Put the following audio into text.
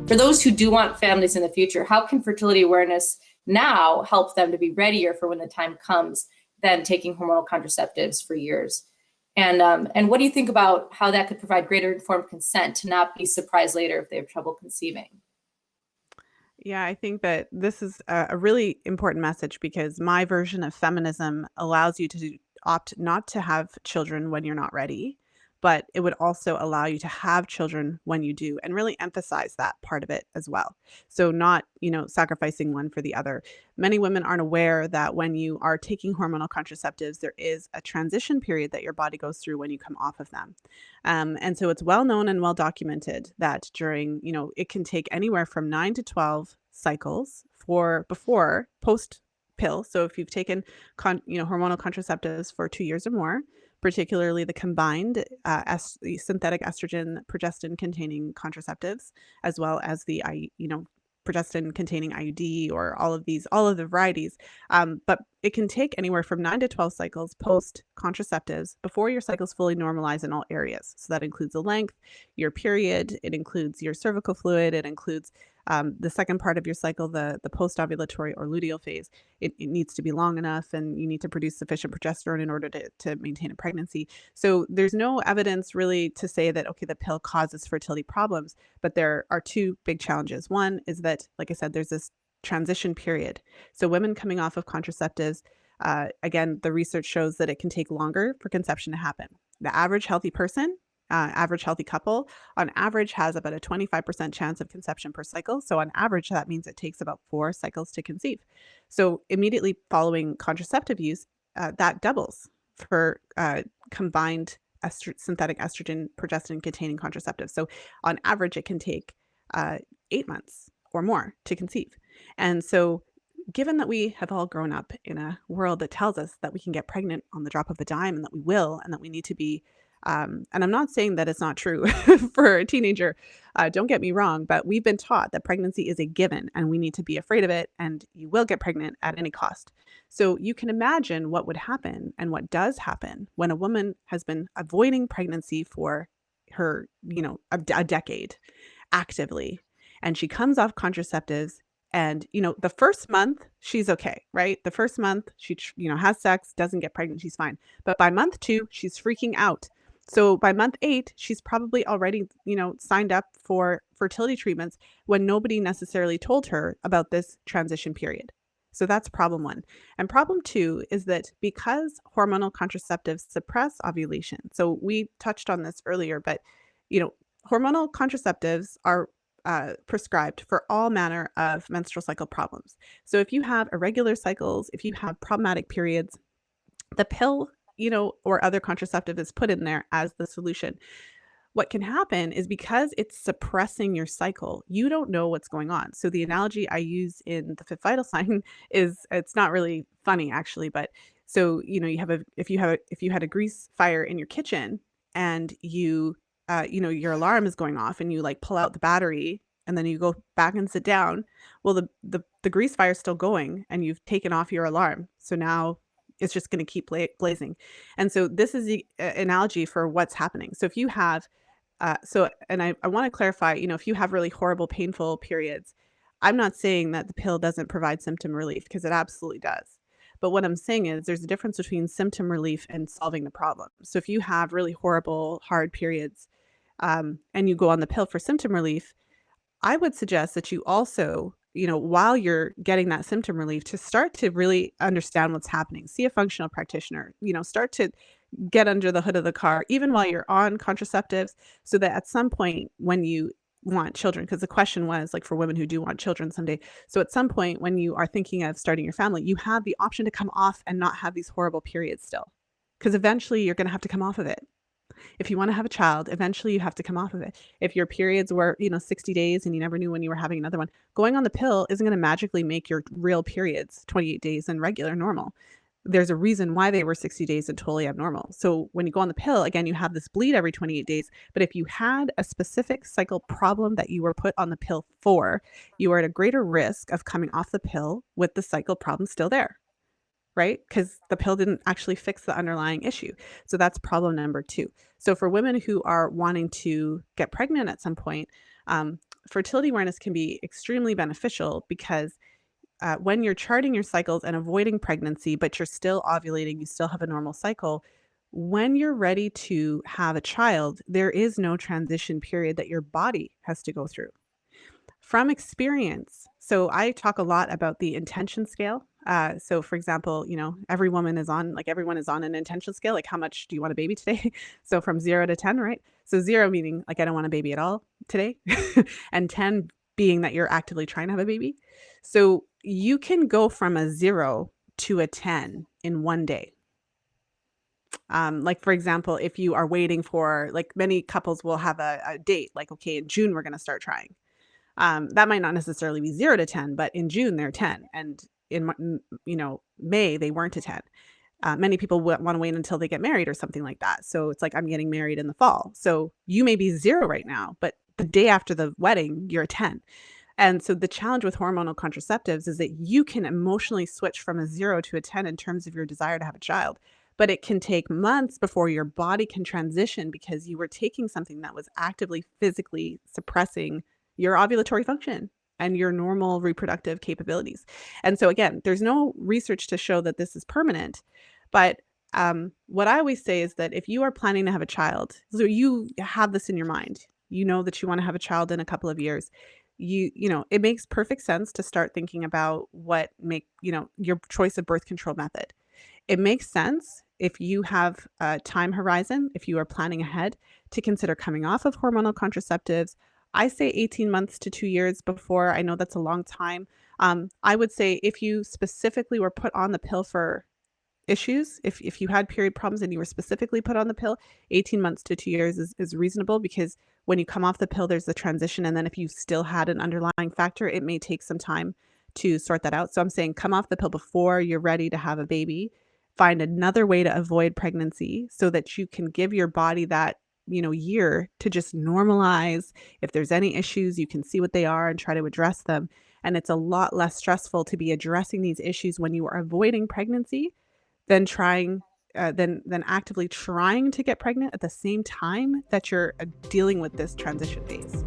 For those who do want families in the future, how can fertility awareness now help them to be readier for when the time comes than taking hormonal contraceptives for years? And what do you think about how that could provide greater informed consent to not be surprised later if they have trouble conceiving? Yeah, I think that this is a really important message because my version of feminism allows you to opt not to have children when you're not ready, but it would also allow you to have children when you do and really emphasize that part of it as well. So not, sacrificing one for the other. Many women aren't aware that when you are taking hormonal contraceptives, there is a transition period that your body goes through when you come off of them. And so it's well known and well documented that during, it can take anywhere from 9 to 12 cycles for before post pill. So if you've taken hormonal contraceptives for 2 years or more, particularly the combined the synthetic estrogen progestin containing contraceptives, as well as the progestin containing IUD or all of the varieties. But it can take anywhere from 9 to 12 cycles post contraceptives before your cycles fully normalize in all areas. So that includes the length, your period, it includes your cervical fluid, it includes the second part of your cycle, the post-ovulatory or luteal phase. It needs to be long enough, and you need to produce sufficient progesterone in order to maintain a pregnancy. So there's no evidence really to say that, okay, the pill causes fertility problems, but there are two big challenges. One is that, like I said, there's this transition period. So women coming off of contraceptives, again, the research shows that it can take longer for conception to happen. The average healthy person, average healthy couple, on average has about a 25% chance of conception per cycle. So on average, that means it takes about 4 cycles to conceive. So immediately following contraceptive use, that doubles for combined synthetic estrogen progestin containing contraceptives. So on average, it can take 8 months or more to conceive. And so given that we have all grown up in a world that tells us that we can get pregnant on the drop of a dime and that we will, and that we need to be, and I'm not saying that it's not true for a teenager, don't get me wrong, but we've been taught that pregnancy is a given and we need to be afraid of it, and you will get pregnant at any cost. So you can imagine what would happen and what does happen when a woman has been avoiding pregnancy for her, a decade actively, and she comes off contraceptives. And, the first month, she's okay, right? The first month, she, has sex, doesn't get pregnant, she's fine. But by month 2, she's freaking out. So by month 8, she's probably already, signed up for fertility treatments when nobody necessarily told her about this transition period. So that's problem 1. And problem 2 is that because hormonal contraceptives suppress ovulation, so we touched on this earlier, but, hormonal contraceptives are prescribed for all manner of menstrual cycle problems. So if you have irregular cycles, if you have problematic periods, the pill, or other contraceptive is put in there as the solution. What can happen is because it's suppressing your cycle, you don't know what's going on. So the analogy I use in the fifth vital sign is, it's not really funny actually, but so, if you had a grease fire in your kitchen and your alarm is going off and you like pull out the battery and then you go back and sit down. Well, the grease fire is still going and you've taken off your alarm. So now it's just going to keep blazing. And so this is the analogy for what's happening. So if you have, and I want to clarify, if you have really horrible, painful periods, I'm not saying that the pill doesn't provide symptom relief, because it absolutely does. But what I'm saying is there's a difference between symptom relief and solving the problem. So if you have really horrible, hard periods, and you go on the pill for symptom relief, I would suggest that you also, while you're getting that symptom relief, to start to really understand what's happening. See a functional practitioner, start to get under the hood of the car, even while you're on contraceptives, so that at some point when you want children, because the question was like for women who do want children someday. So at some point when you are thinking of starting your family, you have the option to come off and not have these horrible periods still, because eventually you're going to have to come off of it. If you want to have a child, eventually you have to come off of it. If your periods were, 60 days and you never knew when you were having another one, going on the pill isn't going to magically make your real periods 28 days and regular normal. There's a reason why they were 60 days and totally abnormal. So when you go on the pill, again, you have this bleed every 28 days. But if you had a specific cycle problem that you were put on the pill for, you are at a greater risk of coming off the pill with the cycle problem still there, right? Because the pill didn't actually fix the underlying issue. So that's problem number 2. So for women who are wanting to get pregnant at some point, fertility awareness can be extremely beneficial because when you're charting your cycles and avoiding pregnancy, but you're still ovulating, you still have a normal cycle. When you're ready to have a child, there is no transition period that your body has to go through. From experience, so I talk a lot about the intention scale. So for example, every woman is on, like everyone is on an intention scale. Like, how much do you want a baby today? So from 0 to 10, right? So 0 meaning like I don't want a baby at all today, and 10 being that you're actively trying to have a baby. So you can go from a 0 to a 10 in one day. Like for example, if you are waiting for, like many couples will have a date, like, okay, in June we're going to start trying. That might not necessarily be 0 to 10, but in June they're 10, and in May they weren't a 10. Many people want to wait until they get married or something like that. So it's like, I'm getting married in the fall. So you may be 0 right now, but the day after the wedding, you're a 10. And so the challenge with hormonal contraceptives is that you can emotionally switch from a 0 to a 10 in terms of your desire to have a child. But it can take months before your body can transition because you were taking something that was actively physically suppressing your ovulatory function and your normal reproductive capabilities. And so again, there's no research to show that this is permanent, but what I always say is that if you are planning to have a child, so you have this in your mind, you know that you want to have a child in a couple of years, it makes perfect sense to start thinking about your choice of birth control method. It makes sense if you have a time horizon, if you are planning ahead, to consider coming off of hormonal contraceptives. I say 18 months to 2 years before. I know that's a long time. I would say if you specifically were put on the pill for issues, if you had period problems and you were specifically put on the pill, 18 months to 2 years is reasonable, because when you come off the pill, there's the transition. And then if you still had an underlying factor, it may take some time to sort that out. So I'm saying come off the pill before you're ready to have a baby. Find another way to avoid pregnancy so that you can give your body that year to just normalize. If there's any issues, you can see what they are and try to address them. And it's a lot less stressful to be addressing these issues when you are avoiding pregnancy than actively trying to get pregnant at the same time that you're dealing with this transition phase.